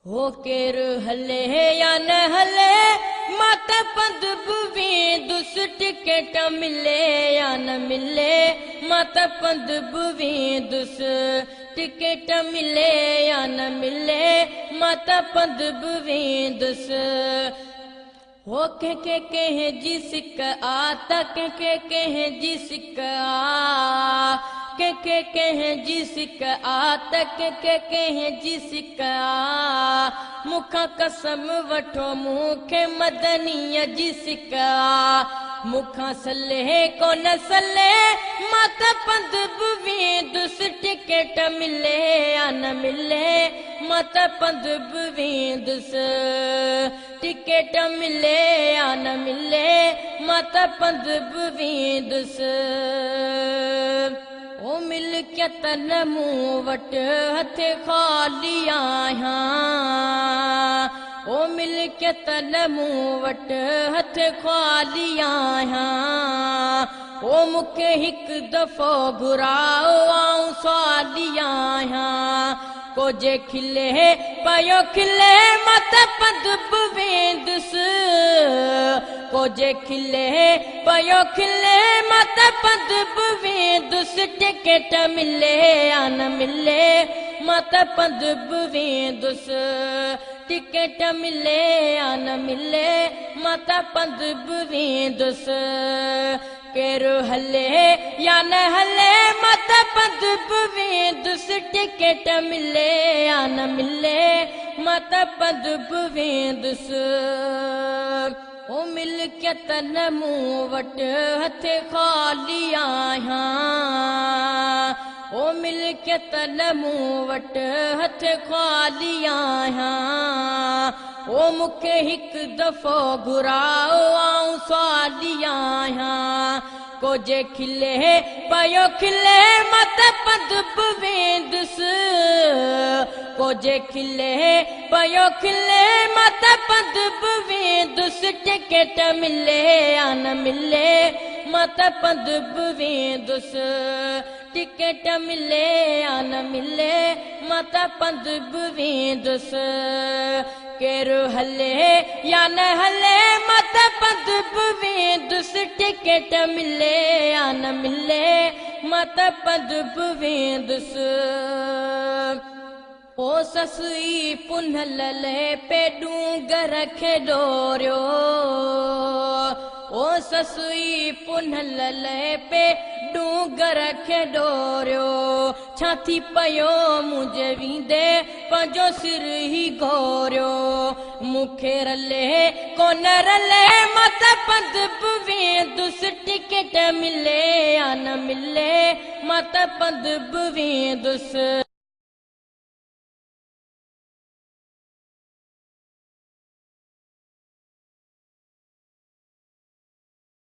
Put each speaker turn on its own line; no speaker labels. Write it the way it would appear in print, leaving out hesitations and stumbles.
हो केर हले या न हले मत पंद बुवी दुस टिकट मिले या न मिले मत पंद बुवी दुस टिकट मिले या न मिले मत पंद बुवी दुस हो के जिसक आ तक के जिसक आ के जिसक आ तक के जिसक आ मुखा कसम वठो मुखे मदनीय जिसक आ मुखा सले को न सले मत पंद बुवी दुस टिकट मिले या न मिले मत पंद बुवी दुस टिकट मिले या न मिले मत पंद बुवी दुस ओ मिल्कियत न मूं वटि हथ ख़ाली आहियां ओ मिल्कियत न मूं वटि हथ ख़ाली आहियां ओ मूंखे हिकु दफ़ो घुराओ आऊं सवाली आहियां को जे खिले पयो खिले मत पंद वेंदुसि को जे खिले पयो खिले मत पंद वेंदुसि टिकट मिले या न मिले मत पंद वेंदुसि टिकट मिले या न मिले मत पंद वेंदुसि केरु हले या न हले मत पंद वेंदुसि टिकट मिले या न मिले मत पंद वेंदुसि ओ मिल्कियत न मूं वटि हथ ख़ाली आहियां ओ मिल्कियत न मूं वटि हथ ख़ाली आहियां ओ मूंखे हिकु दफ़ो घुराओ आऊं सवाली आहियां को जे खिले पयो खिले मत पंद वेंदुसि को जे खिले पयो खिले मत पंद वेंदुसि टिकट मिले या न मिले मत पंद वेंदुसि टिकट मिले या न मिले मत पंद वेंदुसि केरु हले या न हले मत पंद वेंदुसि टिकट मिले या न मिले मत पंद वेंदुसि ओ ससुई पुनल पेडूं घर खे डोरियो ओ ससुई पुनल पेडूं घर खे डोरियो छा थी पयो मुंहिंजे वींदे पंहिंजो सिर ई घोरियो मूंखे रले कोन रले मत पंद वेंदुसि टिकट मिले या न मिले मत पंद वेंदुसि